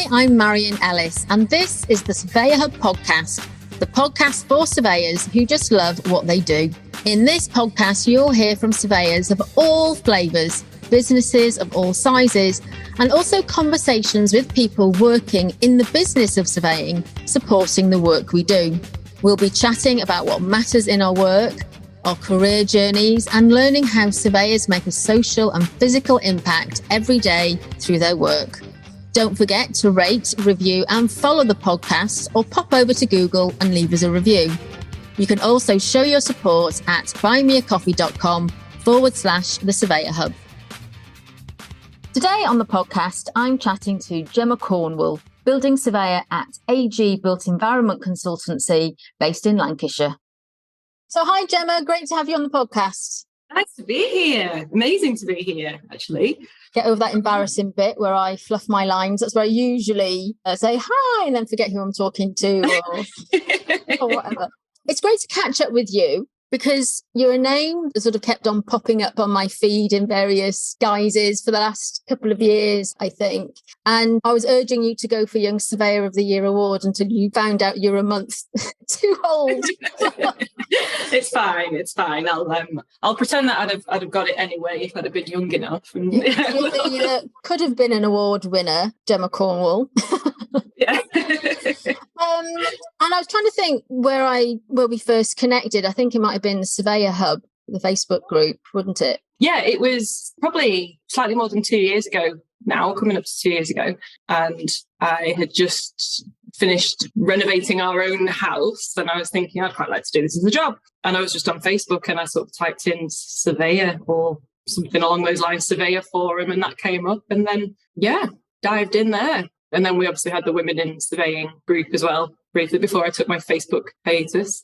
Hi, I'm Marion Ellis, and this is the Surveyor Hub podcast, the podcast for surveyors who just love what they do. In this podcast, you'll hear from surveyors of all flavours, businesses of all sizes, and also conversations with people working in the business of surveying, supporting the work we do. We'll be chatting about what matters in our work, our career journeys, and learning how surveyors make a social and physical impact every day through their work. Don't forget to rate, review, and follow the podcast, or pop over to Google and leave us a review. You can also show your support at buymeacoffee.com/The Surveyor Hub. Today on the podcast, I'm chatting to Gemma Cornwall, building surveyor at AG Built Environment Consultancy based in Lancashire. So hi, Gemma. Great to have you on the podcast. Nice to be here. Amazing to be here, actually. Get over that embarrassing bit where I fluff my lines. That's where I usually say hi and then forget who I'm talking to or whatever. It's great to catch up with you because you're a name that sort of kept on popping up on my feed in various guises for the last couple of years, I think. And I was urging you to go for Young Surveyor of the Year award until you found out you're a month too old. It's fine. I'll pretend that I'd have got it anyway if I'd have been young enough. And, you could have been an award winner, Gemma Cornwall. Yeah. And I was trying to think where we first connected. I think it might have been the Surveyor Hub, the Facebook group, wouldn't it? Yeah, it was probably slightly more than 2 years ago now, coming up to 2 years ago. And I had just finished renovating our own house. And I was thinking, I'd quite like to do this as a job. And I was just on Facebook and I sort of typed in surveyor or something along those lines, surveyor forum, and that came up. And then, dived in there. And then we obviously had the Women in Surveying group as well, briefly before I took my Facebook hiatus.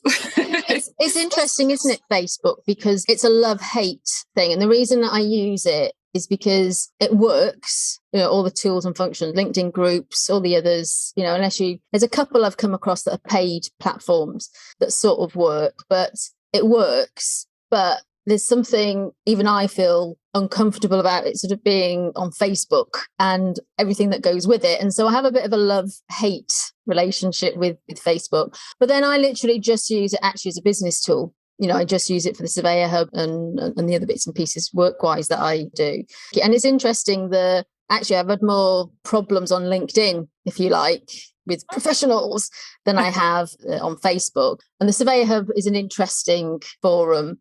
It's interesting, isn't it, Facebook? Because it's a love-hate thing. And the reason that I use it is because it works, all the tools and functions, LinkedIn groups, all the others, there's a couple I've come across that are paid platforms that sort of work, but it works. But there's something even I feel uncomfortable about it sort of being on Facebook and everything that goes with it. And so I have a bit of a love-hate relationship with Facebook. But then I literally just use it actually as a business tool. I just use it for the Surveyor Hub and the other bits and pieces work-wise that I do. And it's interesting actually I've had more problems on LinkedIn, if you like, with professionals than I have on Facebook. And the Surveyor Hub is an interesting forum,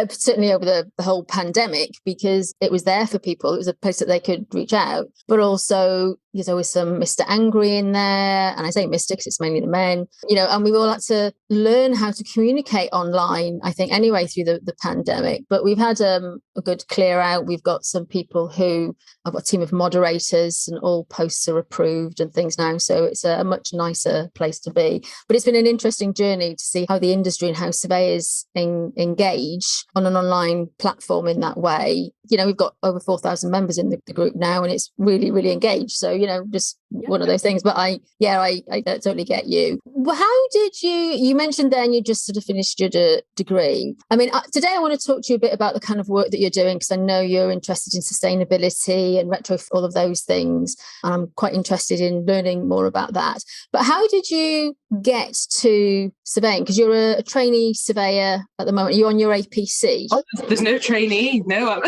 certainly over the whole pandemic, because it was there for people. It was a place that they could reach out. But also there's always some Mr. Angry in there. And I say Mr. because it's mainly the men, and we've all had to learn how to communicate online, I think, anyway, through the pandemic. But we've had a good clear out. We've got some people I've got a team of moderators and all posts are approved and things now. So it's a much nicer place to be. But it's been an interesting journey to see how the industry and how surveyors engage on an online platform in that way. We've got over 4,000 members in the group now, and it's really, really engaged. So, just one of those things. But I totally get you. Well, how did you mentioned then you just sort of finished your degree. I mean, today I want to talk to you a bit about the kind of work that you're doing, because I know you're interested in sustainability and retrofit, all of those things. And I'm quite interested in learning more about that. But how did you get to surveying? Because you're a trainee surveyor at the moment. Are you on your APC? Oh, there's no trainee. No.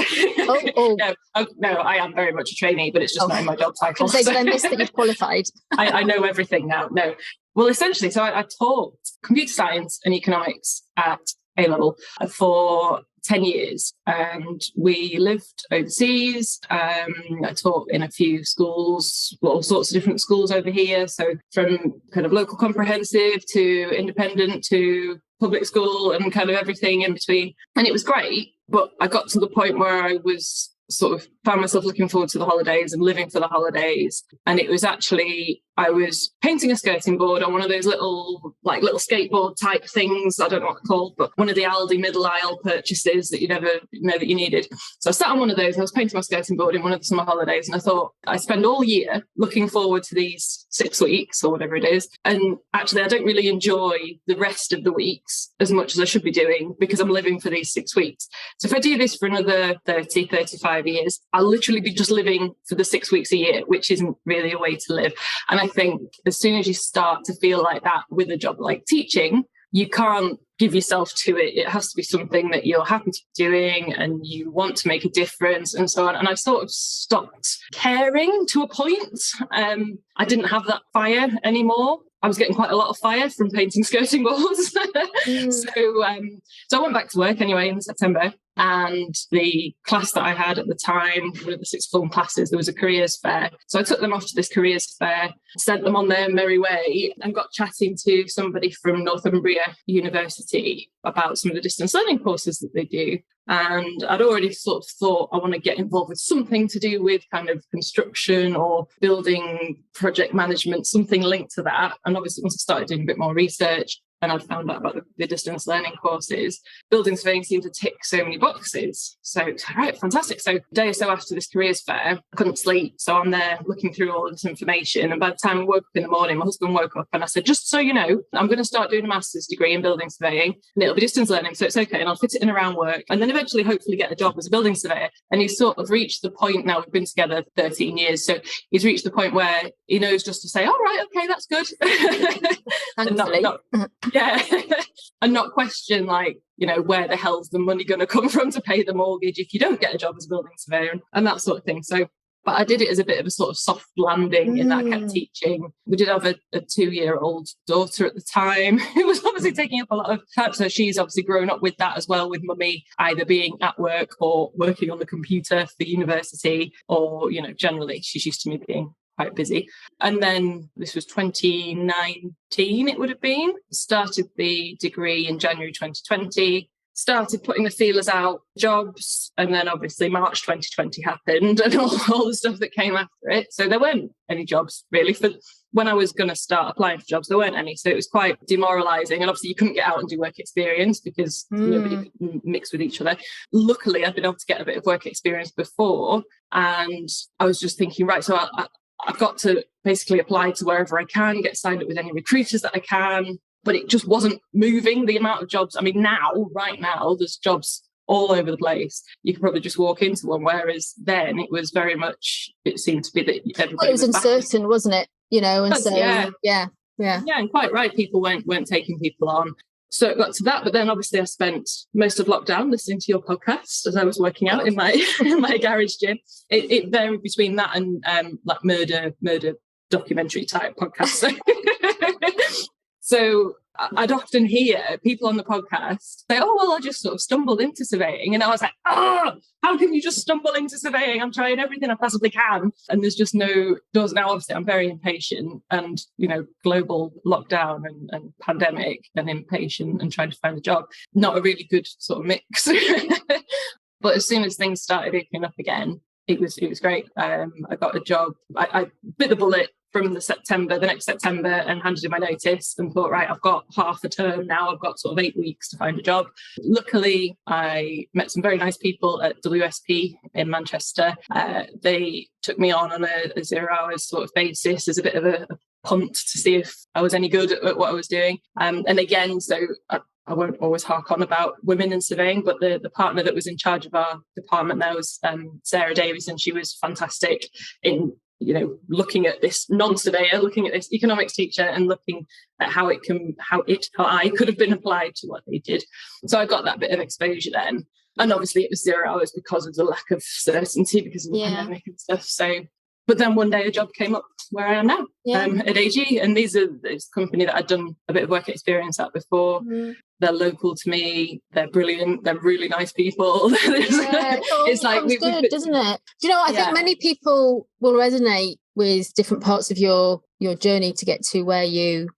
No, I am very much a trainee, but it's just not in my job title. Did I miss that you've qualified? I know everything now. No. Well, essentially, so I taught computer science and economics at A-level for 10 years, and we lived overseas. I taught in a few schools, all sorts of different schools over here. So from kind of local comprehensive to independent to public school and kind of everything in between. And it was great. But I got to the point where I was sort of found myself looking forward to the holidays and living for the holidays. And it was actually, I was painting a skirting board on one of those little skateboard type things. I don't know what they're called, but one of the Aldi middle aisle purchases that you never know that you needed. So I sat on one of those. I was painting my skirting board in one of the summer holidays. And I thought, I spend all year looking forward to these 6 weeks or whatever it is. And actually, I don't really enjoy the rest of the weeks as much as I should be doing because I'm living for these 6 weeks. So if I do this for another 30, 35 years, I'll literally be just living for the 6 weeks a year, which isn't really a way to live. And I think as soon as you start to feel like that with a job like teaching, you can't give yourself to it. It has to be something that you're happy to be doing and you want to make a difference and so on. And I sort of stopped caring to a point. I didn't have that fire anymore. I was getting quite a lot of fire from painting skirting boards. So I went back to work anyway in September, and the class that I had at the time, one of the sixth form classes, there was a careers fair. So I took them off to this careers fair, sent them on their merry way, and got chatting to somebody from Northumbria University about some of the distance learning courses that they do. And I'd already sort of thought I want to get involved with something to do with kind of construction or building project management, something linked to that. And obviously once I started doing a bit more research and I found out about the distance learning courses, building surveying seemed to tick so many boxes. So, all right, fantastic. So a day or so after this careers fair, I couldn't sleep. So I'm there looking through all this information. And by the time I woke up in the morning, my husband woke up and I said, just so you know, I'm going to start doing a master's degree in building surveying and it'll be distance learning. So it's okay. And I'll fit it in around work and then eventually hopefully get a job as a building surveyor. And he's sort of reached the point now, we've been together 13 years. So he's reached the point where he knows just to say, all right, okay, that's good. Yeah. And not question, like, you know, where the hell's the money going to come from to pay the mortgage if you don't get a job as a building surveyor and that sort of thing. So, but I did it as a bit of a sort of soft landing in that I kept teaching. We did have a 2-year-old daughter at the time who was obviously taking up a lot of time. So she's obviously grown up with that as well, with mummy either being at work or working on the computer for university or, you know, generally she's used to me being quite busy. And then this was 2019, it would have been. Started the degree in January 2020, started putting the feelers out, jobs, and then obviously March 2020 happened and all the stuff that came after it. So there weren't any jobs really for when I was going to start applying for jobs, there weren't any. So it was quite demoralising. And obviously you couldn't get out and do work experience because nobody could mix with each other. Luckily, I've been able to get a bit of work experience before. And I was just thinking, right, so I've got to basically apply to wherever I can, get signed up with any recruiters that I can, but it just wasn't moving the amount of jobs. I mean, right now, there's jobs all over the place. You could probably just walk into one, whereas then it was very much, it seemed to be that everybody it was uncertain, wasn't it? You know, and so, yeah, and quite right, people weren't taking people on. So it got to that, but then obviously I spent most of lockdown listening to your podcast as I was working out in my garage gym. It varied between that and like murder documentary type podcasts. So I'd often hear people on the podcast say, oh, well, I just sort of stumbled into surveying. And I was like, oh, how can you just stumble into surveying? I'm trying everything I possibly can. And there's just no doors. Now, obviously, I'm very impatient and, you know, global lockdown and pandemic and impatient and trying to find a job. Not a really good sort of mix. But as soon as things started opening up again, it was great. I got a job. I bit the bullet from the next September and handed in my notice and thought, right, I've got half a term now. I've got sort of 8 weeks to find a job. Luckily, I met some very nice people at WSP in Manchester. They took me on a 0 hours sort of basis as a bit of a punt to see if I was any good at what I was doing. And again, so I won't always hark on about women in surveying, but the partner that was in charge of our department there was Sarah Davies, and she was fantastic in, you know, looking at this non-surveyor, looking at this economics teacher and looking at how I could have been applied to what they did. So I got that bit of exposure then. And obviously it was 0 hours because of the lack of certainty because of the pandemic and stuff. So, but then one day a job came up where I am now at AG. And this company that I'd done a bit of work experience at before. They're local to me. They're brilliant. They're really nice people. It's like good, doesn't it? Do you know what? I think many people will resonate with different parts of your journey to get to where you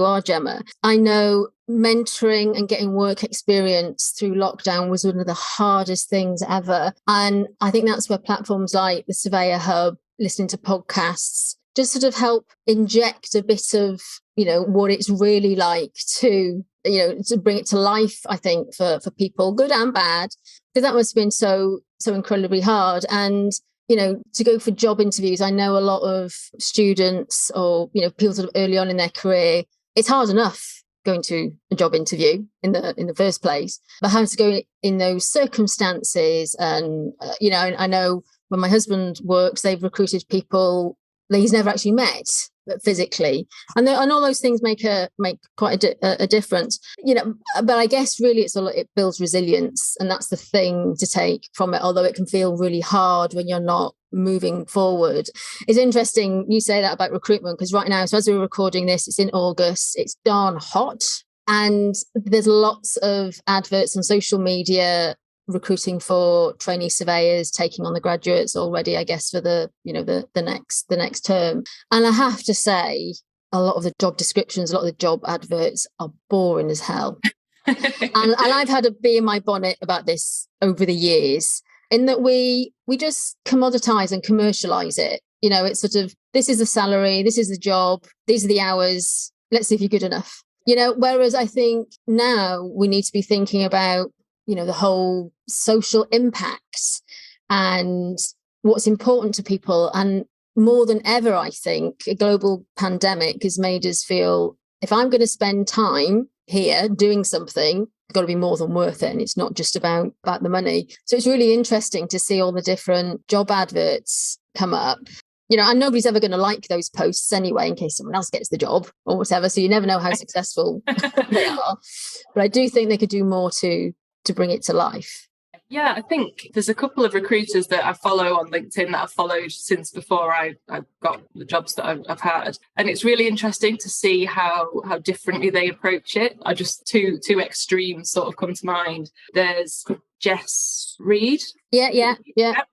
are, Gemma. I know mentoring and getting work experience through lockdown was one of the hardest things ever. And I think that's where platforms like the Surveyor Hub, listening to podcasts, just sort of help inject a bit of, you know, what it's really like to, you know, to bring it to life, I think, for people, good and bad, because that must have been so incredibly hard. And, you know, to go for job interviews, I know a lot of students or, you know, people sort of early on in their career, it's hard enough going to a job interview in the first place, but how to go in those circumstances. And, you know, I know when my husband works, they've recruited people that he's never actually met physically, and all those things make quite a difference, but I guess really it builds resilience, and that's the thing to take from it, although it can feel really hard when you're not moving forward. It's interesting you say that about recruitment, because right now, so as we're recording this, it's in August, it's darn hot, and there's lots of adverts on social media recruiting for trainee surveyors, taking on the graduates already, I guess, for the next term. And I have to say, a lot of the job descriptions, a lot of the job adverts are boring as hell. and I've had a bee in my bonnet about this over the years, in that we just commoditize and commercialize it. It's sort of, this is the salary, this is the job, these are the hours, let's see if you're good enough. Whereas I think now we need to be thinking about the whole social impact and what's important to people. And more than ever, I think a global pandemic has made us feel, if I'm going to spend time here doing something, it's got to be more than worth it. And it's not just about the money. So it's really interesting to see all the different job adverts come up. And nobody's ever going to like those posts anyway, in case someone else gets the job or whatever. So you never know how successful they are. But I do think they could do more to bring it to life. Yeah, I think there's a couple of recruiters that I follow on LinkedIn that I've followed since before I got the jobs that I've had. And it's really interesting to see how differently they approach it. I just two extremes sort of come to mind. There's Jess Reed. Yeah.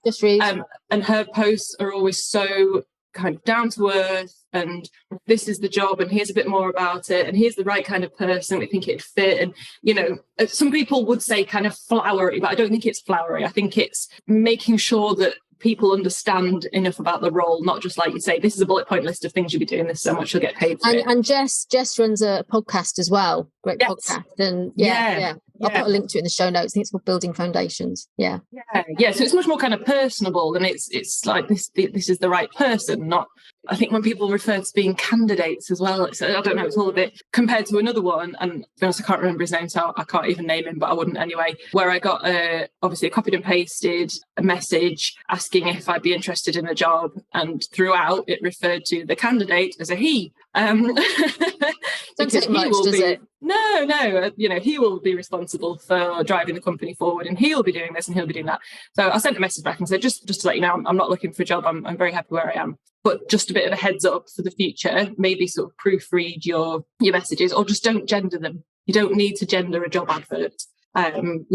Jess Reed. And her posts are always so kind of down to earth, and this is the job, and here's a bit more about it, and here's the right kind of person we think it'd fit. And some people would say kind of flowery, but I don't think it's flowery. I think it's making sure that people understand enough about the role, not just like you say, this is a bullet point list of things you'll be doing, this is how much you'll get paid for it. And Jess runs a podcast as well, great podcast. And yeah. I'll put a link to it in the show notes. I think it's called Building Foundations. Yeah. So it's much more kind of personable, and it's like this is the right person. Not, I think when people refer to being candidates as well, I don't know, it's all a bit compared to another one. And to be honest, I can't remember his name, so I can't even name him, but I wouldn't anyway. Where I got obviously a copied and pasted a message asking if I'd be interested in a job, and throughout it referred to the candidate as a he. Doesn't take much, does it? No, he will be responsible for driving the company forward, and he'll be doing this and he'll be doing that. So I sent a message back and said, just to let you know, I'm not looking for a job. I'm very happy where I am. But just a bit of a heads up for the future, maybe sort of proofread your messages, or just don't gender them. You don't need to gender a job advert. I don't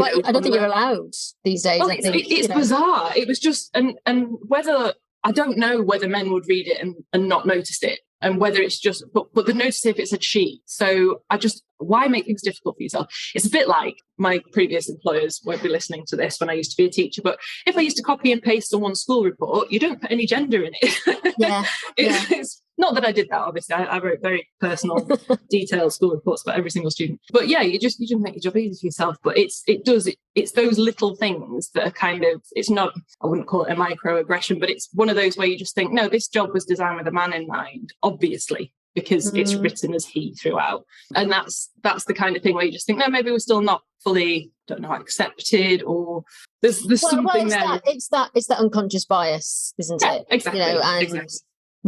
think you're allowed these days. Well, it's bizarre. It was just, and whether, I don't know whether men would read it and not notice it, and whether it's just, but the notice if it's a cheat. So why make things difficult for yourself? It's a bit like my previous employers won't be listening to this when I used to be a teacher, but if I used to copy and paste someone's school report, you don't put any gender in it. It's not that I did that, obviously. I wrote very personal, detailed school reports about every single student. But yeah, you just make your job easy for yourself. But it's those little things that are kind of, it's not, I wouldn't call it a microaggression, but it's one of those where you just think, no, this job was designed with a man in mind, obviously, because it's written as he throughout. And that's the kind of thing where you just think, no, maybe we're still not fully, accepted, or there's something there. It's that unconscious bias, isn't it? Exactly. Exactly.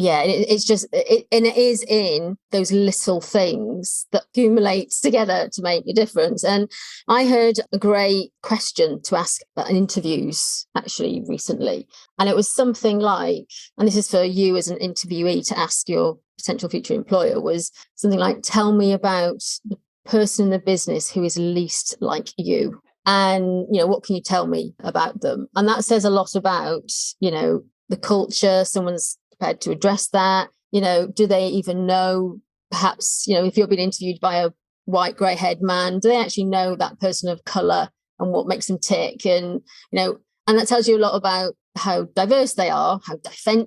Yeah, it's just, and it is in those little things that accumulates together to make a difference. And I heard a great question to ask in interviews actually recently. And it was something like, and this is for you as an interviewee to ask your potential future employer, was something like, tell me about the person in the business who is least like you. And, what can you tell me about them? And that says a lot about, the culture, someone's prepared to address that. Do they even know, perhaps, if you're being interviewed by a white grey-haired man, do they actually know that person of colour and what makes them tick? And and that tells you a lot about how diverse they are, how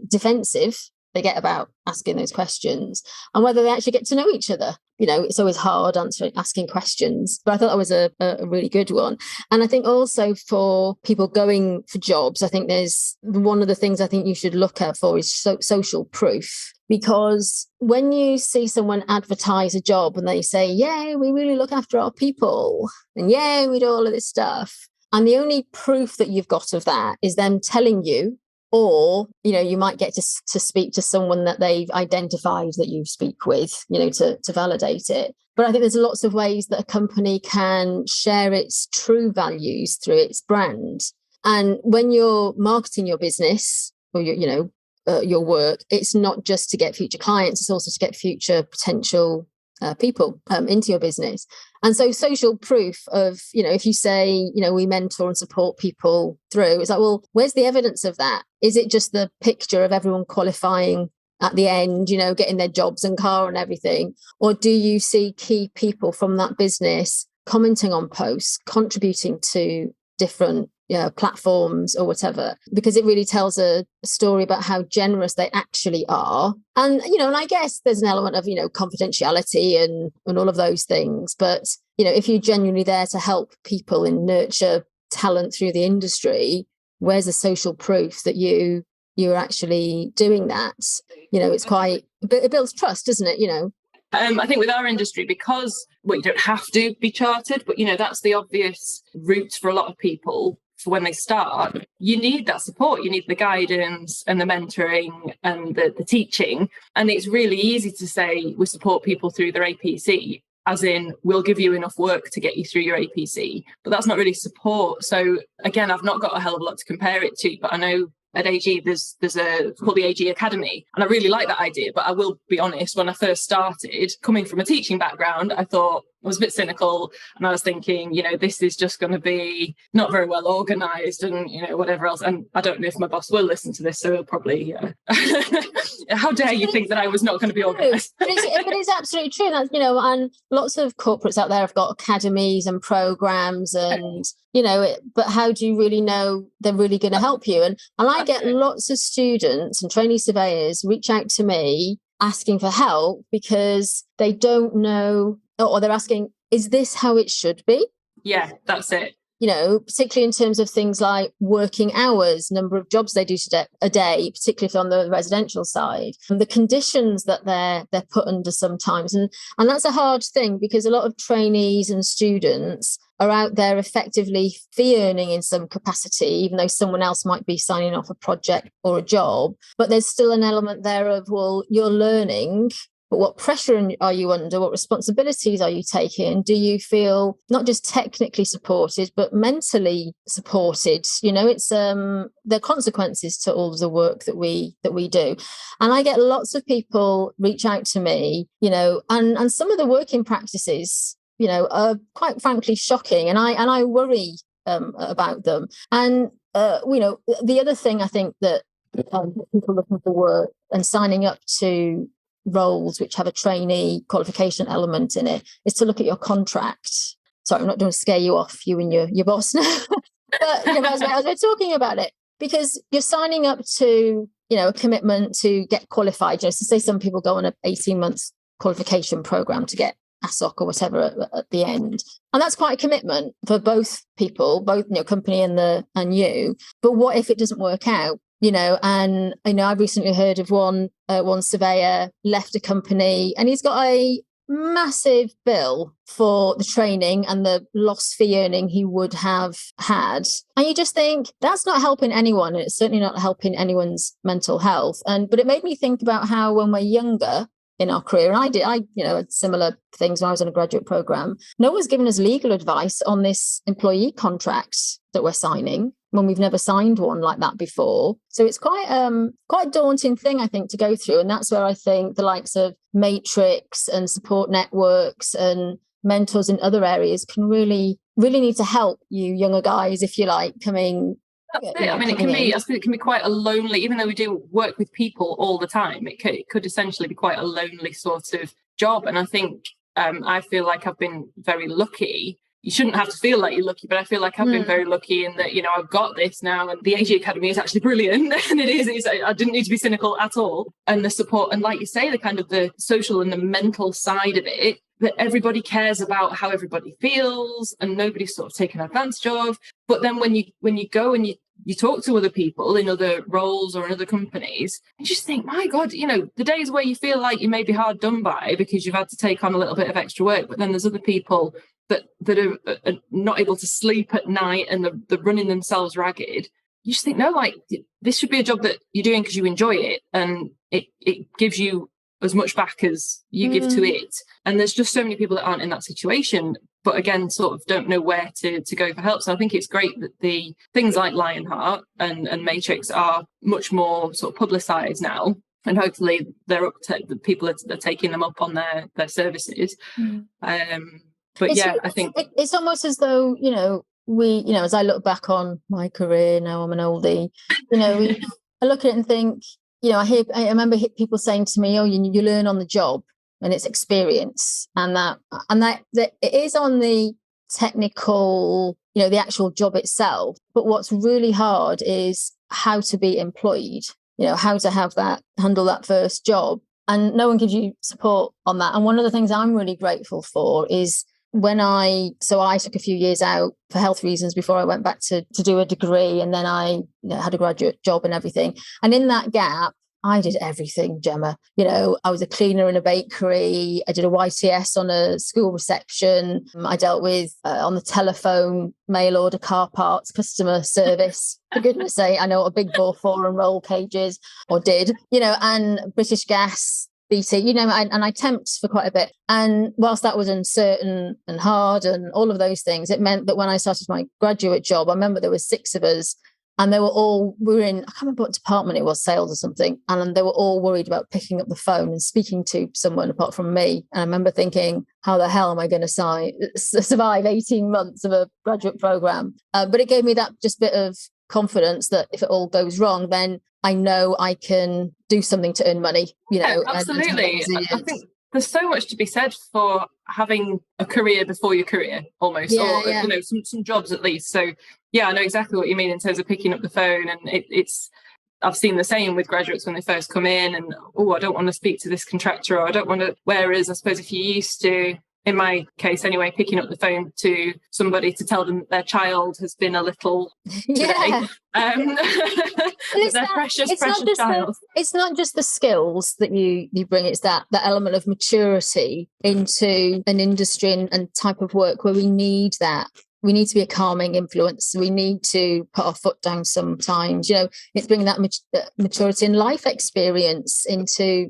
defensive they get about asking those questions, and whether they actually get to know each other. It's always hard asking questions, but I thought that was a really good one. And I think also for people going for jobs, I think there's one of the things I think you should look out for is social proof. Because when you see someone advertise a job and they say, yeah, we really look after our people, and yeah, we do all of this stuff, and the only proof that you've got of that is them telling you or, you might get to speak to someone that they've identified that you speak with, to validate it. But I think there's lots of ways that a company can share its true values through its brand. And when you're marketing your business or your work, it's not just to get future clients, it's also to get future potential people into your business. And so social proof of, if you say, we mentor and support people through, it's like, well, where's the evidence of that? Is it just the picture of everyone qualifying at the end, getting their jobs and car and everything? Or do you see key people from that business commenting on posts, contributing to different platforms or whatever, because it really tells a story about how generous they actually are. And, and I guess there's an element of, confidentiality and all of those things. But, if you're genuinely there to help people and nurture talent through the industry, where's the social proof that you're actually doing that? It's quite, it builds trust, doesn't it? I think with our industry, because you don't have to be chartered, but that's the obvious route for a lot of people. For when they start, you need that support, you need the guidance and the mentoring and the teaching. And it's really easy to say we support people through their APC, as in we'll give you enough work to get you through your APC, but that's not really support. So again, I've not got a hell of a lot to compare it to, but I know at AG there's called the AG Academy, and I really like that idea. But I will be honest, when I first started, coming from a teaching background, I was a bit cynical, and I was thinking, this is just going to be not very well organised and, whatever else. And I don't know if my boss will listen to this, so he'll probably, how dare you think that I was not going to be organised? But it's absolutely true. That's, and lots of corporates out there have got academies and programmes and, but how do you really know they're really going to help you? And I get lots of students and trainee surveyors reach out to me asking for help because they don't know, or they're asking, is this how it should be? Yeah, that's it. Particularly in terms of things like working hours, number of jobs they do a day, particularly if on the residential side, and the conditions that they're put under sometimes. And that's a hard thing, because a lot of trainees and students are out there effectively fee earning in some capacity, even though someone else might be signing off a project or a job. But there's still an element there of, well, you're learning, but what pressure are you under? What responsibilities are you taking? Do you feel not just technically supported, but mentally supported? It's there are consequences to all of the work that we do. And I get lots of people reach out to me, and some of the working practices, are quite frankly shocking. And I worry about them. And, the other thing I think that people looking for work and signing up to roles which have a trainee qualification element in it is to look at your contract. Sorry, I'm not going to scare you off, you and your boss now. But as we're talking about it, because you're signing up to a commitment to get qualified. So say some people go on an 18-month qualification program to get ASOC or whatever at the end, and that's quite a commitment for both people, both company and you. But what if it doesn't work out? And I've recently heard of one surveyor left a company, and he's got a massive bill for the training and the lost fee earning he would have had. And you just think that's not helping anyone, and it's certainly not helping anyone's mental health. But it made me think about how when we're younger in our career, and I had similar things when I was on a graduate program, no one's given us legal advice on this employee contract that we're signing when we've never signed one like that before. So it's quite a daunting thing, I think, to go through. And that's where I think the likes of Matrix and support networks and mentors in other areas can really, really need to help you younger guys, if you like, coming. That's it. I mean, it can be quite a lonely, even though we do work with people all the time, it could essentially be quite a lonely sort of job. And I think I feel like I've been very lucky. You shouldn't have to feel like you're lucky, but I feel like I've been very lucky in that, I've got this now, and the AG Academy is actually brilliant. And I didn't need to be cynical at all. And the support, and like you say, the kind of the social and the mental side of it, that everybody cares about how everybody feels and nobody's sort of taken advantage of. But then when you go and you talk to other people in other roles or in other companies, you just think, my God, the days where you feel like you may be hard done by because you've had to take on a little bit of extra work, but then there's other people that are not able to sleep at night and they're running themselves ragged. you just think, no, like this should be a job that you're doing because you enjoy it, and it gives you as much back as you give to it. And there's just so many people that aren't in that situation, but again, sort of don't know where to go for help. So I think it's great that the things like Lionheart and Matrix are much more sort of publicised now. And hopefully the people are taking them up on their services. But I think it's almost as though, as I look back on my career, now I'm an oldie, I look at it and think, I remember people saying to me, oh, you learn on the job, and it's experience, and that it is on the technical, the actual job itself. But what's really hard is how to be employed, how to handle that first job. And no one gives you support on that. And one of the things I'm really grateful for is I took a few years out for health reasons before I went back to do a degree, and then I had a graduate job and everything. And in that gap, I did everything, Gemma. I was a cleaner in a bakery. I did a YTS on a school reception. I dealt with on the telephone, mail order, car parts, customer service. For goodness sake, I know what a big bore for and roll cages, or did, and British Gas, BT, and I temped for quite a bit. And whilst that was uncertain and hard and all of those things, it meant that when I started my graduate job, I remember there were 6 of us, and we were in, I can't remember what department it was, sales or something. And they were all worried about picking up the phone and speaking to someone apart from me. And I remember thinking, how the hell am I going to survive 18 months of a graduate program? But it gave me that just bit of confidence that if it all goes wrong, then I know I can do something to earn money, absolutely. I think there's so much to be said for having a career before your career, almost, some jobs at least. So I know exactly what you mean in terms of picking up the phone, and I've seen the same with graduates when they first come in, and I don't want to speak to this contractor, or I don't want to. Whereas I suppose if you're used to, in my case anyway, picking up the phone to somebody to tell them that their child has been a little today. Their precious child. It's not just the skills that you bring, it's that element of maturity into an industry and type of work where we need that. We need to be a calming influence. We need to put our foot down sometimes. It's bringing that maturity and life experience into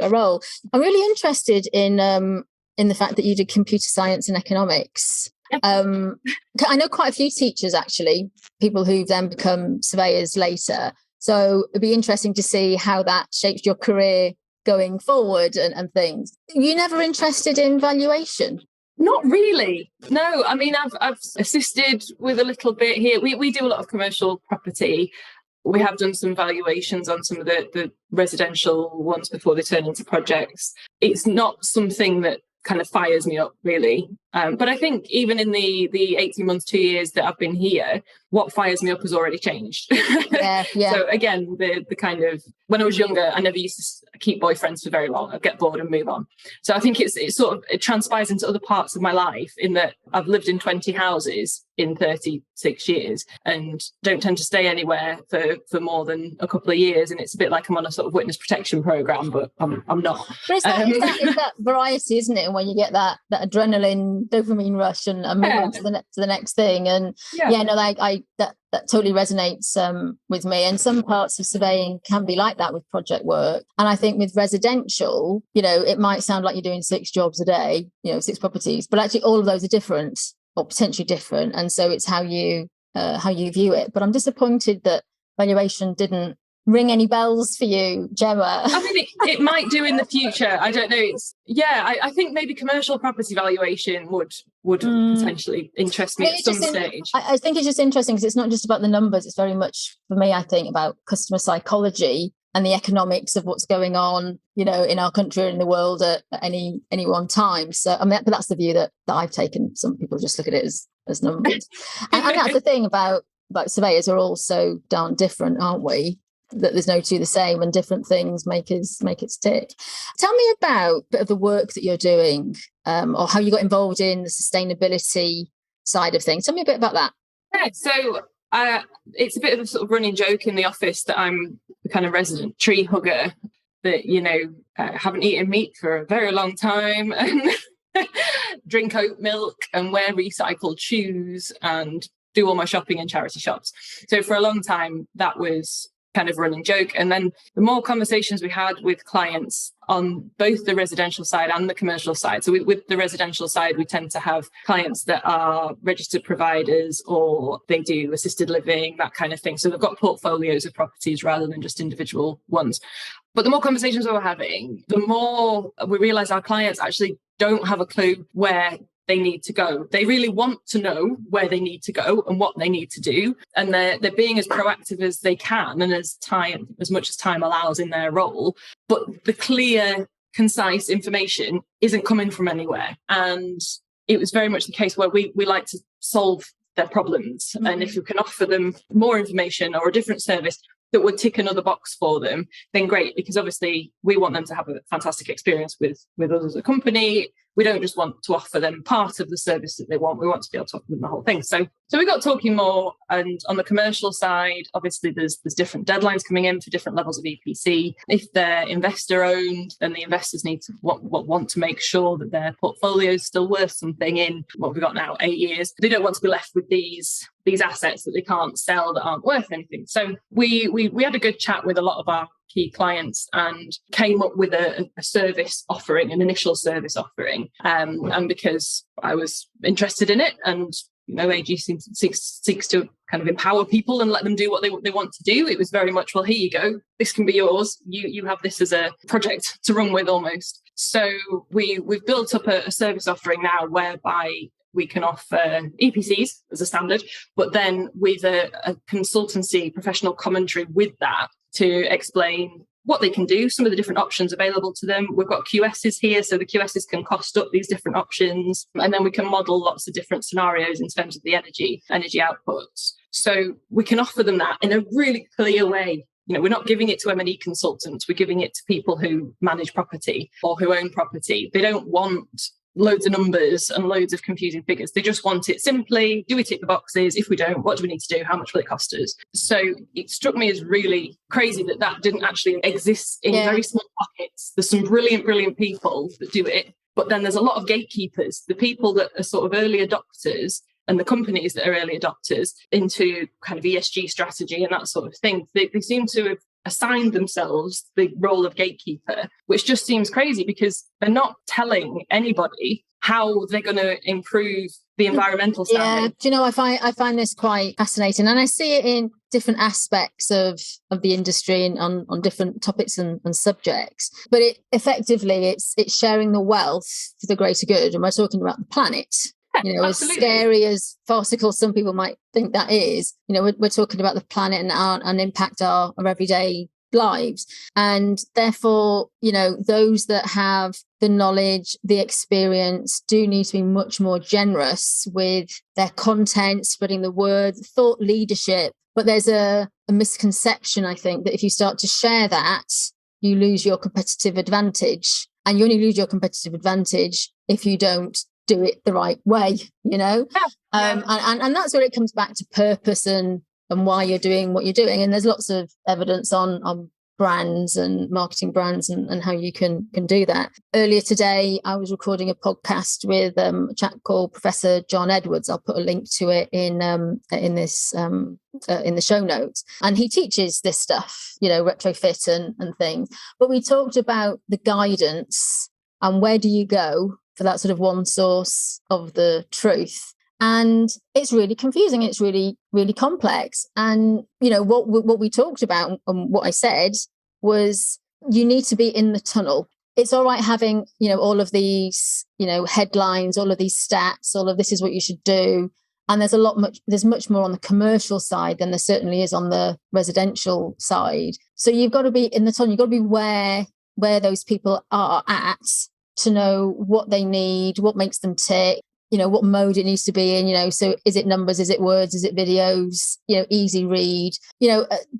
a role. I'm really interested in the fact that you did computer science and economics. I know quite a few teachers, actually, people who've then become surveyors later. So it'd be interesting to see how that shapes your career going forward and things. You're never interested in valuation? Not really. No, I mean, I've assisted with a little bit here. We do a lot of commercial property. We have done some valuations on some of the residential ones before they turn into projects. It's not something that kind of fires me up, really. But I think even in the 18 months, 2 years that I've been here, what fires me up has already changed. Yeah. So again, the kind of, when I was younger, I never used to keep boyfriends for very long. I'd get bored and move on. So I think it transpires into other parts of my life, in that I've lived in 20 houses in 36 years and don't tend to stay anywhere for more than a couple of years. And it's a bit like I'm on a sort of witness protection program, but I'm not. But it's that variety, isn't it? And when you get that adrenaline, dopamine rush and move on to the next thing. And that totally resonates with me. And some parts of surveying can be like that with project work. And I think with residential, it might sound like you're doing 6 jobs a day, 6 properties, but actually all of those are different, or potentially different. And so it's how you view it. But I'm disappointed that valuation didn't ring any bells for you, Gemma. I mean, it might do in the future. I don't know. I think maybe commercial property valuation would potentially interest me at some stage. I think it's just interesting because it's not just about the numbers. It's very much, for me, I think, about customer psychology and the economics of what's going on, in our country or in the world at any one time. So, I mean, but that's the view that I've taken. Some people just look at it as numbers. and that's the thing about surveyors, are all so darn different, aren't we? That there's no two the same, and different things make it tick. Tell me about a bit of the work that you're doing, or how you got involved in the sustainability side of things. Tell me a bit about that. Yeah, so it's a bit of a sort of running joke in the office that I'm the kind of resident tree hugger, that haven't eaten meat for a very long time, and drink oat milk and wear recycled shoes and do all my shopping in charity shops. So for a long time, that was kind of running joke. And then the more conversations we had with clients on both the residential side and the commercial side. So with the residential side, we tend to have clients that are registered providers or they do assisted living, that kind of thing. So they've got portfolios of properties rather than just individual ones. But the more conversations we were having, the more we realized our clients actually don't have a clue where they need to go. They really want to know where they need to go and what they need to do. And they're being as proactive as they can and as much as time allows in their role. But the clear, concise information isn't coming from anywhere. And it was very much the case where we like to solve their problems. Mm-hmm. And if you can offer them more information or a different service that would tick another box for them, then great, because obviously we want them to have a fantastic experience with us as a company. We don't just want to offer them part of the service that they want. We want to be able to offer them the whole thing. So we got talking more, and on the commercial side, obviously there's different deadlines coming in for different levels of EPC. If they're investor owned, then the investors need to want to make sure that their portfolio is still worth something in what we've got now, 8 years. They don't want to be left with these assets that they can't sell that aren't worth anything. So we had a good chat with a lot of our key clients and came up with a service offering, an initial service offering. And because I was interested in it, and AG seeks to kind of empower people and let them do what they want to do, it was very much, well, here you go, this can be yours. You have this as a project to run with almost. So we've built up a service offering now whereby we can offer EPCs as a standard, but then with a consultancy professional commentary with that to explain what they can do, some of the different options available to them. We've got QSs here, so the QSs can cost up these different options, and then we can model lots of different scenarios in terms of the energy outputs. So we can offer them that in a really clear way. We're not giving it to M&E consultants, we're giving it to people who manage property or who own property. They don't want loads of numbers and loads of confusing figures. They just want it simply, do we tick the boxes? If we don't, what do we need to do? How much will it cost us? So it struck me as really crazy that didn't actually exist in very small pockets. There's some brilliant people that do it, but then there's a lot of gatekeepers, the people that are sort of early adopters and the companies that are early adopters into kind of ESG strategy and that sort of thing. They seem to have assigned themselves the role of gatekeeper, which just seems crazy because they're not telling anybody how they're going to improve the environmental standard. Yeah, I find this quite fascinating, and I see it in different aspects of the industry and on different topics and subjects. But it's sharing the wealth for the greater good, and we're talking about the planet. As scary as farcical some people might think that is, we're talking about the planet and impact our everyday lives. And therefore, those that have the knowledge, the experience do need to be much more generous with their content, spreading the word, thought leadership. But there's a misconception, I think, that if you start to share that, you lose your competitive advantage. And you only lose your competitive advantage if you don't do it the right way, And that's where it comes back to purpose and why you're doing what you're doing. And there's lots of evidence on brands and marketing brands and how you can do that. Earlier today, I was recording a podcast with a chap called Professor John Edwards. I'll put a link to it in the show notes. And he teaches this stuff, retrofit and things. But we talked about the guidance and where do you go for that sort of one source of the truth. And it's really confusing. It's really, really complex. And, what we talked about and what I said was you need to be in the tunnel. It's all right having, all of these, headlines, all of these stats, all of this is what you should do. And there's much more on the commercial side than there certainly is on the residential side. So you've got to be in the tunnel. You've got to be where those people are at, to know what they need, what makes them tick, what mode it needs to be in, so is it numbers, is it words, is it videos, easy read,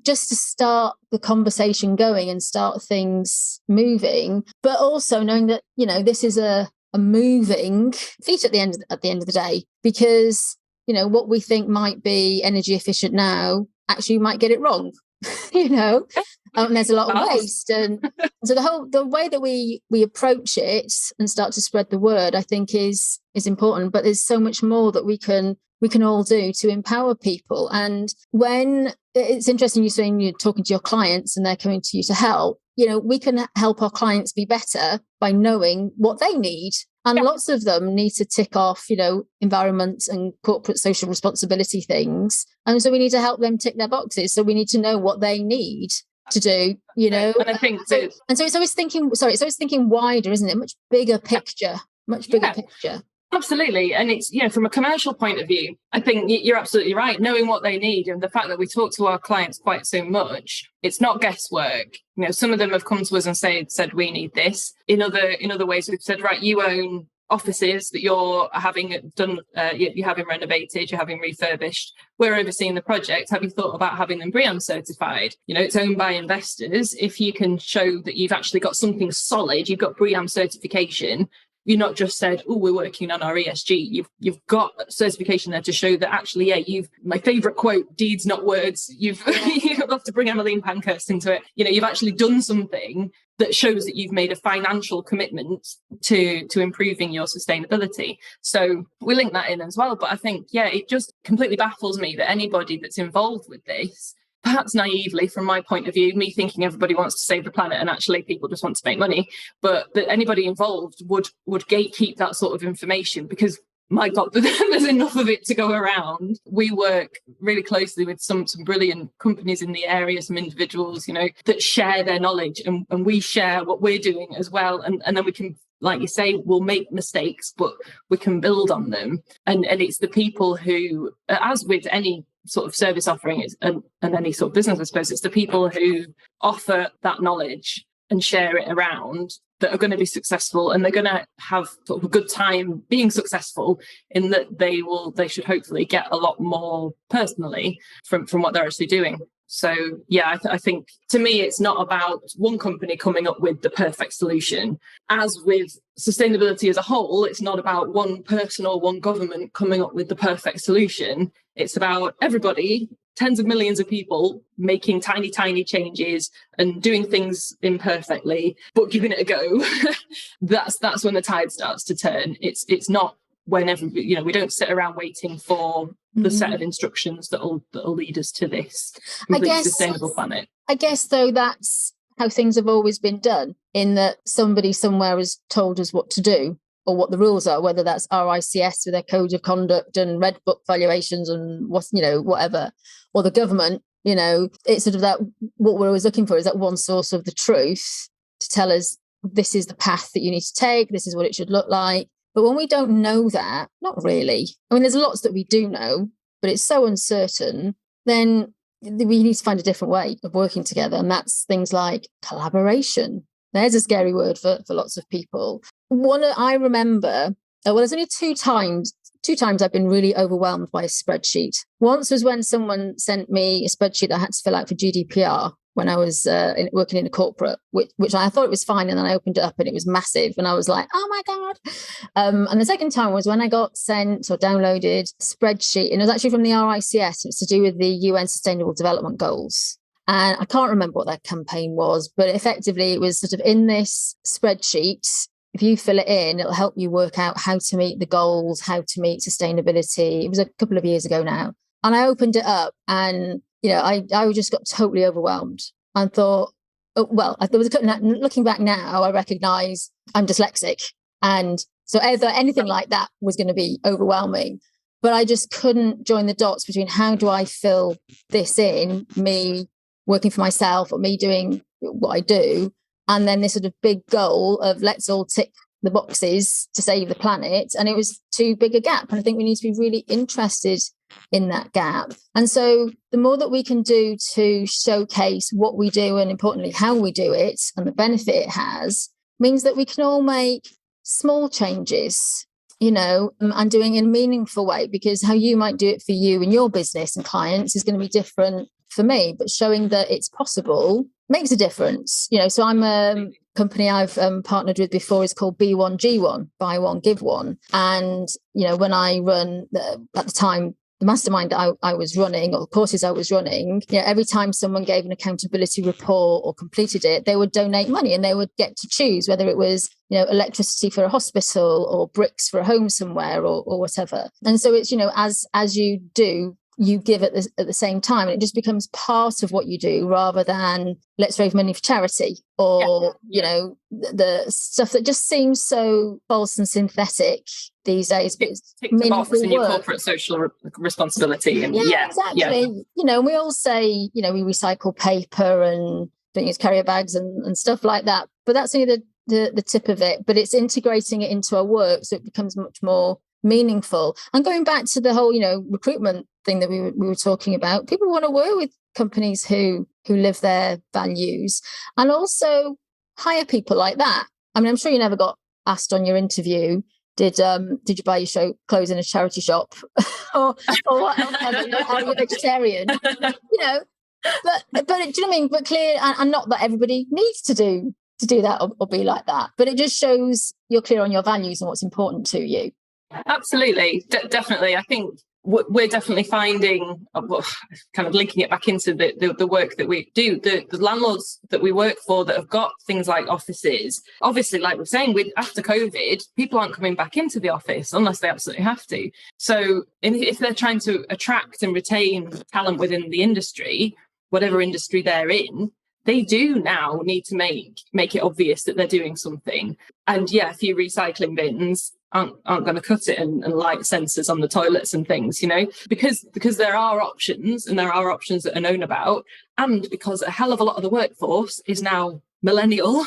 just to start the conversation going and start things moving, but also knowing that, this is a moving feat at the end of the day, because, what we think might be energy efficient now, actually we might get it wrong. And there's a lot of waste, and so the way that we approach it and start to spread the word, I think is important. But there's so much more that we can we can all do to empower people. And when it's interesting, you're saying you're talking to your clients and they're coming to you to help, we can help our clients be better by knowing what they need. And lots of them need to tick off, environment and corporate social responsibility things. And so we need to help them tick their boxes. So we need to know what they need to do, And I think so it's always thinking wider, isn't it? Much bigger picture. Absolutely. And it's, from a commercial point of view, I think you're absolutely right. Knowing what they need, and the fact that we talk to our clients quite so much, it's not guesswork. Some of them have come to us and said, we need this. In other ways, we've said, right, you own offices that you're having done, you're having renovated, you're having refurbished. We're overseeing the project. Have you thought about having them BREEAM certified? It's owned by investors. If you can show that you've actually got something solid, you've got BREEAM certification, you're not just said, oh, we're working on our ESG. You've got certification there to show that actually, my favourite quote, deeds not words. You've love to bring Emmeline Pankhurst into it. You've actually done something that shows that you've made a financial commitment to improving your sustainability. So we link that in as well. But I think, it just completely baffles me that anybody that's involved with this, perhaps naively from my point of view, me thinking everybody wants to save the planet and actually people just want to make money, but that anybody involved would gatekeep that sort of information, because my God, there's enough of it to go around. We work really closely with some brilliant companies in the area, some individuals, that share their knowledge, and we share what we're doing as well. And then we can, like you say, we'll make mistakes, but we can build on them. And it's the people who, as with any sort of service offering and any sort of business, I suppose, it's the people who offer that knowledge and share it around that are going to be successful, and they're going to have sort of a good time being successful, in that they should hopefully get a lot more personally from what they're actually doing. So I think to me it's not about one company coming up with the perfect solution. As with sustainability as a whole, it's not about one person or one government coming up with the perfect solution. It's about everybody, tens of millions of people, making tiny changes and doing things imperfectly, but giving it a go. That's when the tide starts to turn. It's not whenever, we don't sit around waiting for the set of instructions that'll lead us to this completely sustainable planet. I guess, though, that's how things have always been done, in that somebody somewhere has told us what to do or what the rules are, whether that's RICS with their code of conduct and red book valuations and whatever, or the government. It's sort of that, what we're always looking for is that one source of the truth to tell us this is the path that you need to take, this is what it should look like. But when we don't know that, not really. I mean, there's lots that we do know, but it's so uncertain, then we need to find a different way of working together. And that's things like collaboration. There's a scary word for lots of people. I remember, there's only two times I've been really overwhelmed by a spreadsheet. Once was when someone sent me a spreadsheet that I had to fill out for GDPR when I was working in a corporate, which I thought it was fine. And then I opened it up and it was massive. And I was like, oh my God. And the second time was when I got sent or downloaded a spreadsheet, and it was actually from the RICS. It's to do with the UN Sustainable Development Goals. And I can't remember what that campaign was, but effectively it was sort of in this spreadsheet. If you fill it in, it'll help you work out how to meet the goals, how to meet sustainability. It was a couple of years ago now. And I opened it up and, I just got totally overwhelmed and thought, looking back now, I recognize I'm dyslexic. And so anything like that was going to be overwhelming. But I just couldn't join the dots between how do I fill this in, me working for myself or me doing what I do, and then this sort of big goal of let's all tick the boxes to save the planet. And it was too big a gap. And I think we need to be really interested in that gap. And so the more that we can do to showcase what we do and, importantly, how we do it and the benefit it has, means that we can all make small changes, and doing it in a meaningful way, because how you might do it for you and your business and clients is going to be different for me, but showing that it's possible makes a difference. So I'm a company I've partnered with before is called B1G1, buy one, give one. And, when I run at the time, the mastermind I was running, or courses I was running, every time someone gave an accountability report or completed it, they would donate money, and they would get to choose whether it was, electricity for a hospital or bricks for a home somewhere, or whatever. And so it's, as you do, you give at the same time, and it just becomes part of what you do, rather than let's raise money for charity, or the stuff that just seems so false and synthetic these days. But it's tick the box in your work. corporate social responsibility. And exactly. We all say, we recycle paper and don't use carrier bags and stuff like that, but that's only the tip of it. But it's integrating it into our work, so it becomes much more meaningful. And going back to the whole, recruitment thing that we were talking about, people want to work with companies who live their values, and also hire people like that. I mean, I'm sure you never got asked on your interview, did you buy your show clothes in a charity shop, or what? Are you a vegetarian? But do you know what I mean? But clear, and not that everybody needs to do that or be like that, but it just shows you're clear on your values and what's important to you. Absolutely, definitely. I think we're definitely finding, kind of linking it back into the work that we do, the landlords that we work for that have got things like offices. Obviously, like we're saying, after COVID, people aren't coming back into the office unless they absolutely have to. So if they're trying to attract and retain talent within the industry, whatever industry they're in, they do now need to make it obvious that they're doing something. And a few recycling bins aren't going to cut it, and light sensors on the toilets and things, because there are options, and there are options that are known about, and because a hell of a lot of the workforce is now millennial,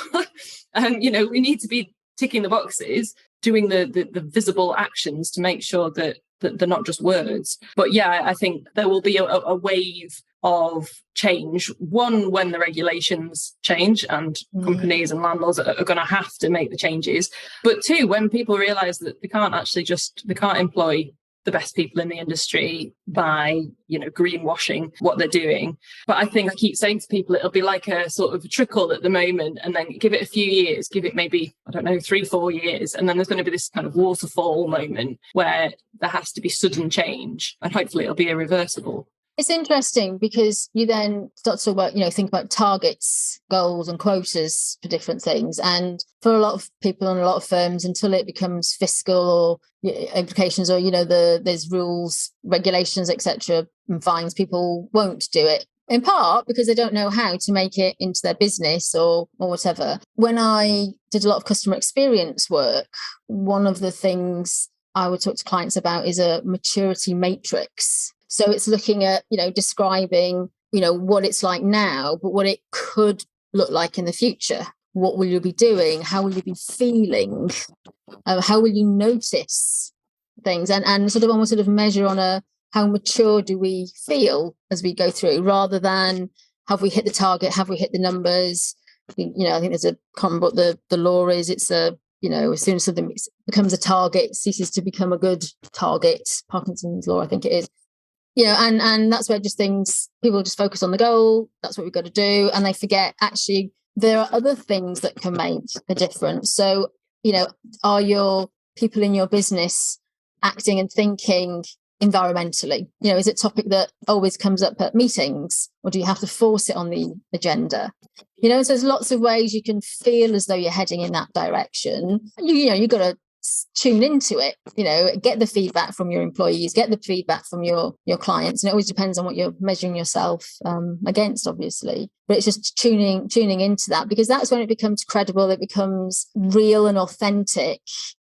and we need to be ticking the boxes, doing the visible actions to make sure that they're not just words. But I think there will be a wave of change, one, when the regulations change and companies and landlords are going to have to make the changes, but two, when people realize that they can't employ the best people in the industry by greenwashing what they're doing. But I think I keep saying to people, it'll be like a sort of a trickle at the moment, and then give it a few years, give it maybe 3-4 years, and then there's going to be this kind of waterfall moment where there has to be sudden change, and hopefully it'll be irreversible. It's interesting because you then start to talk about, think about targets, goals and quotas for different things. And for a lot of people and a lot of firms, until it becomes fiscal or implications, or, there's rules, regulations, etc., and fines, people won't do it. In part because they don't know how to make it into their business or whatever. When I did a lot of customer experience work, one of the things I would talk to clients about is a maturity matrix. So it's looking at, describing, what it's like now, but what it could look like in the future. What will you be doing? How will you be feeling? How will you notice things? And sort of almost sort of measure on how mature do we feel as we go through, rather than have we hit the target? Have we hit the numbers? I think there's can't remember what the law is. It's as soon as something becomes a target, it ceases to become a good target. Parkinson's law, I think it is. And that's where people just focus on the goal. That's what we've got to do. And they forget, actually, there are other things that can make a difference. So, are your people in your business acting and thinking environmentally? Is it a topic that always comes up at meetings, or do you have to force it on the agenda? So there's lots of ways you can feel as though you're heading in that direction. You've got to tune into it, get the feedback from your employees, get the feedback from your clients, and it always depends on what you're measuring yourself against, obviously. But it's just tuning into that, because that's when it becomes credible, it becomes real and authentic,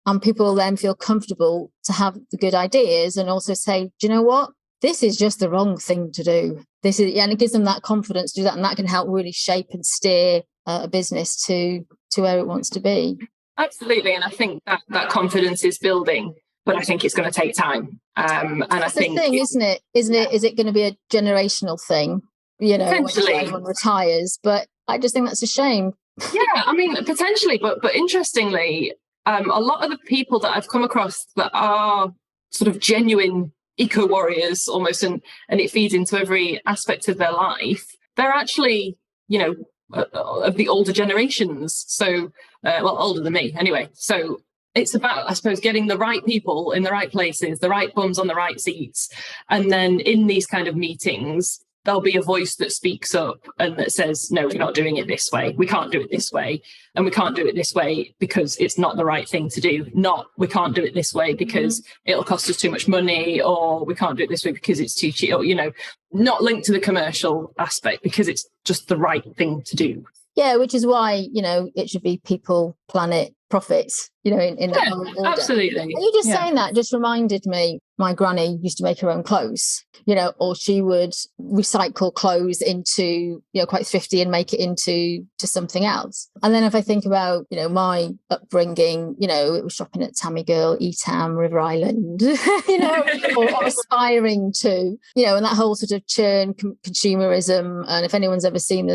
and people then feel comfortable to have the good ideas and also say, do you know what, this is just the wrong thing to do. And it gives them that confidence to do that, and that can help really shape and steer a business to where it wants to be. Absolutely, and I think that confidence is building, but I think it's going to take time. And that's I think the thing, isn't it? Is it going to be a generational thing? When everyone retires, but I just think that's a shame. Yeah, I mean, potentially, but interestingly, a lot of the people that I've come across that are sort of genuine eco warriors almost, and it feeds into every aspect of their life, they're actually, of the older generations. So, older than me anyway. So it's about, I suppose, getting the right people in the right places, the right bums on the right seats. And then in these kind of meetings, there'll be a voice that speaks up and that says, no, we're not doing it this way. We can't do it this way. And we can't do it this way because it's not the right thing to do. Not, we can't do it this way because it'll cost us too much money, or we can't do it this way because it's too cheap, or, not linked to the commercial aspect, because it's just the right thing to do. Yeah, which is why, it should be people, planet, profit, in that whole order. Absolutely. And you just saying that just reminded me, my granny used to make her own clothes, or she would recycle clothes into, quite thrifty and make it into something else. And then if I think about, my upbringing, it was shopping at Tammy Girl, Etam, River Island, or aspiring to, and that whole sort of churn consumerism. And if anyone's ever seen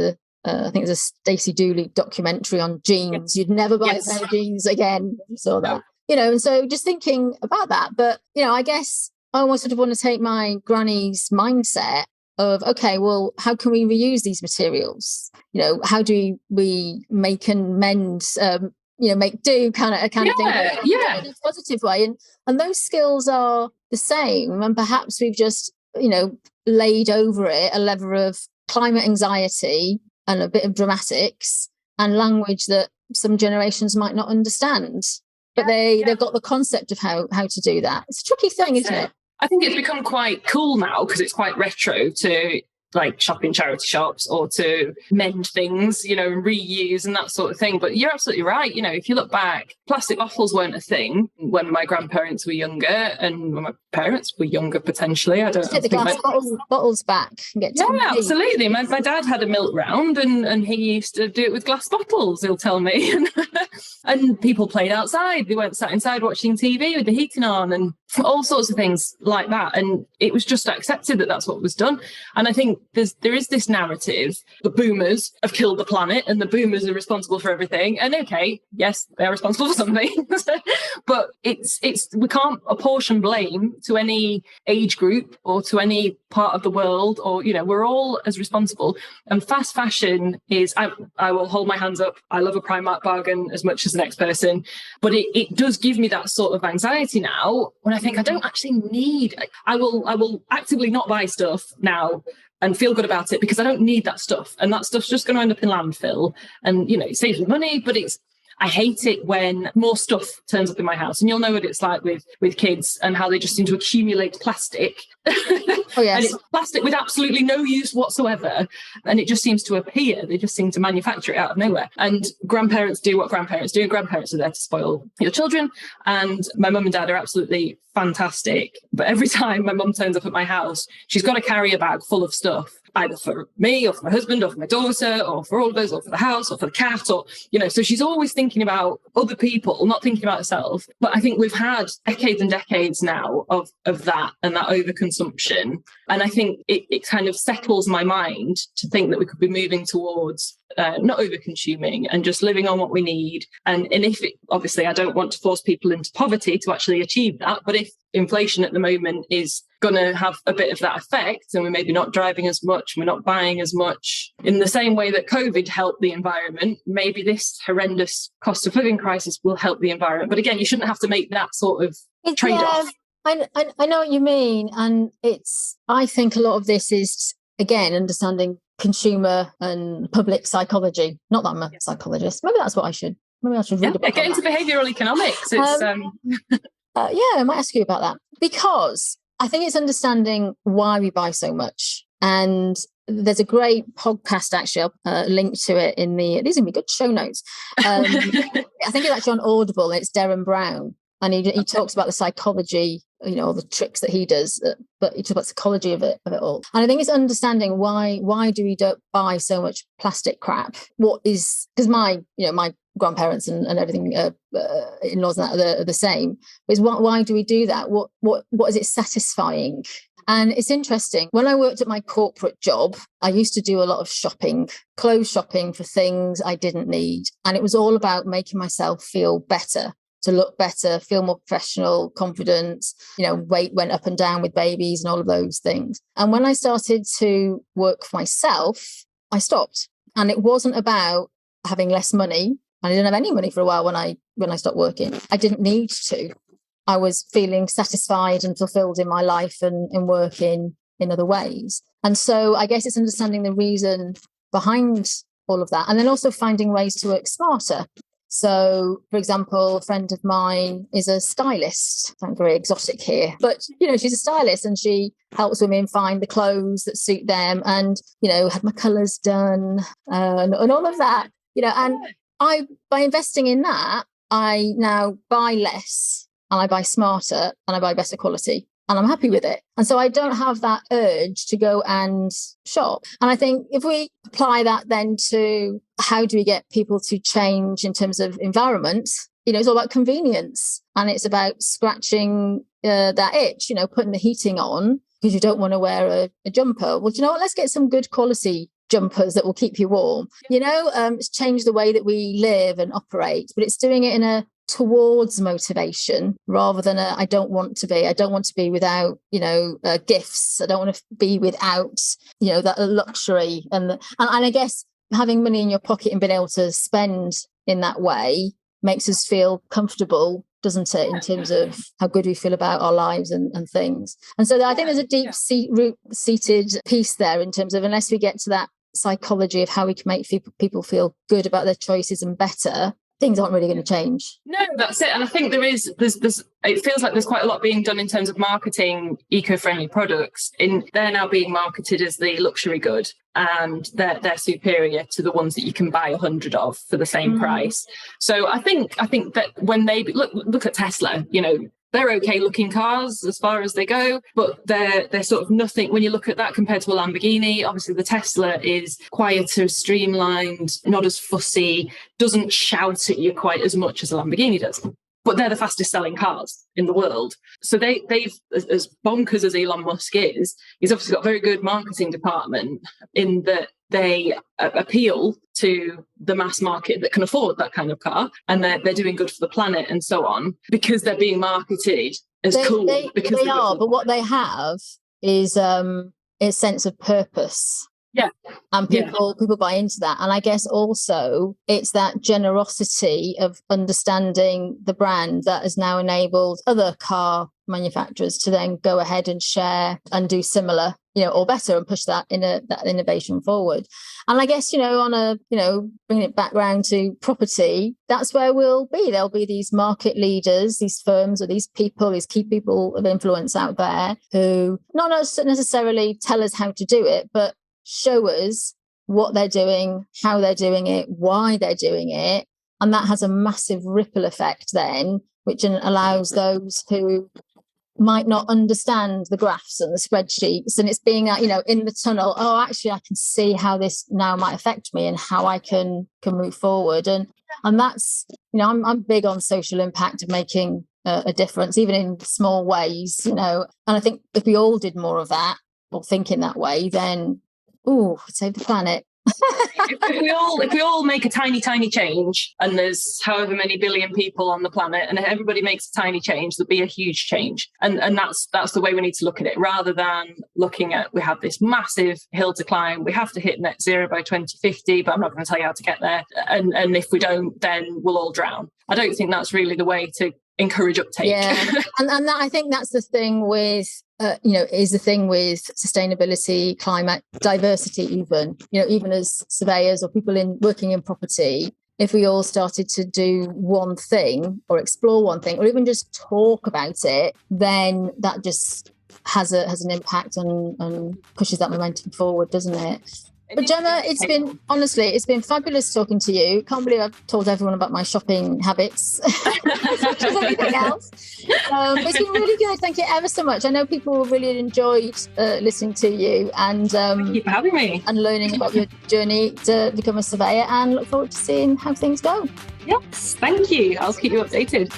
I think there's a Stacey Dooley documentary on jeans. You'd never buy a pair of jeans again. You saw that, and so just thinking about that. But, I guess I almost sort of want to take my granny's mindset of, okay, well, how can we reuse these materials? How do we make and mend, make do kind of thing. Yeah. In a positive way. And those skills are the same. And perhaps we've just, laid over it a level of climate anxiety and a bit of dramatics and language that some generations might not understand. But they've got the concept of how to do that. It's a tricky thing, isn't it? I think it's become quite cool now because it's quite retro to like shop in charity shops or to mend things, and reuse and that sort of thing. But you're absolutely right. If you look back, plastic bottles weren't a thing when my grandparents were younger and when my parents were younger, potentially. I don't get the glass bottles back and get absolutely. My dad had a milk round and he used to do it with glass bottles, he'll tell me. And people played outside. They weren't sat inside watching TV with the heating on and all sorts of things like that. And it was just accepted that that's what was done. And I think there is this narrative, the boomers have killed the planet and the boomers are responsible for everything. And okay, yes, they're responsible for something, but it's we can't apportion blame to any age group or to any part of the world, or we're all as responsible. And fast fashion is, I will hold my hands up, I love a Primark bargain as much as the next person, but it does give me that sort of anxiety now when I think I don't actually need, I will actively not buy stuff now and feel good about it because I don't need that stuff. And that stuff's just going to end up in landfill. And, it saves me money, but I hate it when more stuff turns up in my house. And you'll know what it's like with kids and how they just seem to accumulate plastic. Oh, yes. And it's plastic with absolutely no use whatsoever. And it just seems to appear. They just seem to manufacture it out of nowhere. And grandparents do what grandparents do. And grandparents are there to spoil your children. And my mum and dad are absolutely fantastic. But every time my mum turns up at my house, she's got a carrier bag full of stuff, either for me or for my husband or for my daughter or for all of us or for the house or for the cat or, so she's always thinking about other people, not thinking about herself. But I think we've had decades and decades now of that and that overconsumption. And I think it kind of settles my mind to think that we could be moving towards not over-consuming and just living on what we need. And if obviously I don't want to force people into poverty to actually achieve that, but if inflation at the moment is going to have a bit of that effect and we're maybe not driving as much, we're not buying as much, in the same way that COVID helped the environment, maybe this horrendous cost of living crisis will help the environment. But again, you shouldn't have to make that sort of trade-off. I know what you mean. And I think a lot of this is, again, understanding consumer and public psychology. Not that I'm a psychologist. Maybe I should read about. Get into behavioural economics. I might ask you about that, because I think it's understanding why we buy so much. And there's a great podcast, actually, I'll link to it these are going to be good show notes. I think it's actually on Audible. It's Derren Brown. And he talks about the psychology, all the tricks that he does, but he talks about psychology of it all. And I think it's understanding why do we buy so much plastic crap? What is, because my grandparents and everything, in-laws and that are the same. Is why do we do that? What is it satisfying? And it's interesting. When I worked at my corporate job, I used to do a lot of shopping, clothes shopping for things I didn't need. And it was all about making myself feel better, to look better, feel more professional, confident, weight went up and down with babies and all of those things. And when I started to work for myself, I stopped. And it wasn't about having less money. and I didn't have any money for a while when I stopped working. I didn't need to. I was feeling satisfied and fulfilled in my life and working in other ways. And so I guess it's understanding the reason behind all of that, and then also finding ways to work smarter. So, for example, a friend of mine is a stylist. I'm very exotic here, but, she's a stylist and she helps women find the clothes that suit them and, had my colours done and all of that, and by investing in that, I now buy less and I buy smarter and I buy better quality. And I'm happy with it. And so I don't have that urge to go and shop. And I think if we apply that then to how do we get people to change in terms of environment, it's all about convenience. And it's about scratching that itch, putting the heating on because you don't want to wear a jumper. Well, do you know what? Let's get some good quality jumpers that will keep you warm. It's changed the way that we live and operate, but it's doing it in a towards motivation rather than I don't want to be without gifts. I don't want to be without that luxury and I guess having money in your pocket and being able to spend in that way makes us feel comfortable, doesn't it, in terms of how good we feel about our lives and things. And so I think there's a deep root-seated piece there in terms of unless we get to that psychology of how we can make people feel good about their choices and better, things aren't really going to change. No, that's it. And I think there's it feels like there's quite a lot being done in terms of marketing eco-friendly products. They're now being marketed as the luxury good, and they're superior to the ones that you can buy 100 of for the same price. So I think that when they look at Tesla, they're okay looking cars as far as they go, but they're sort of nothing when you look at that compared to a Lamborghini. Obviously, the Tesla is quieter, streamlined, not as fussy, doesn't shout at you quite as much as a Lamborghini does. But they're the fastest selling cars in the world. So they've, as bonkers as Elon Musk is, he's obviously got a very good marketing department in that they appeal to the mass market that can afford that kind of car, and they're doing good for the planet and so on because they're being marketed as cool. They are, but what they have is a sense of purpose. Yeah. And people buy into that. And I guess also it's that generosity of understanding the brand that has now enabled other car manufacturers to then go ahead and share and do similar, or better, and push that innovation forward. And I guess, bringing it back round to property, that's where we'll be. There'll be these market leaders, these firms or these people, these key people of influence out there who not necessarily tell us how to do it, but show us what they're doing, how they're doing it, why they're doing it. And that has a massive ripple effect then, which allows those who might not understand the graphs and the spreadsheets, and it's being that, in the tunnel, actually I can see how this now might affect me and how I can move forward. And that's, I'm big on social impact of making a difference, even in small ways, and I think if we all did more of that or think in that way, then save the planet. if we all make a tiny change, and there's however many billion people on the planet, and everybody makes a tiny change, there'll be a huge change. And that's the way we need to look at it, rather than looking at we have this massive hill to climb, we have to hit net zero by 2050, but I'm not going to tell you how to get there, and if we don't, then we'll all drown. I don't think that's really the way to encourage uptake. and I think that's the thing with is the thing with sustainability, climate, diversity, even as surveyors or people working in property. If we all started to do one thing or explore one thing or even just talk about it, then that just has an impact and pushes that momentum forward, doesn't it? But Gemma, it's been fabulous talking to you. Can't believe I've told everyone about my shopping habits, as much as anything else. It's been really good. Thank you ever so much. I know people really enjoyed listening to you and thank you for having me and learning about your journey to become a surveyor, and look forward to seeing how things go. Yes, thank you. I'll keep you updated.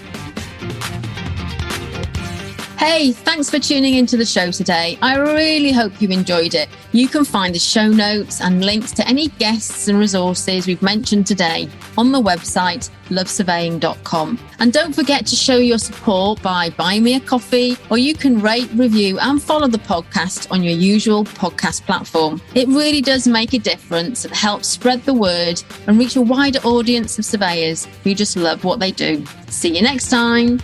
Hey, thanks for tuning into the show today. I really hope you enjoyed it. You can find the show notes and links to any guests and resources we've mentioned today on the website lovesurveying.com. And don't forget to show your support by buying me a coffee, or you can rate, review and follow the podcast on your usual podcast platform. It really does make a difference and helps spread the word and reach a wider audience of surveyors who just love what they do. See you next time.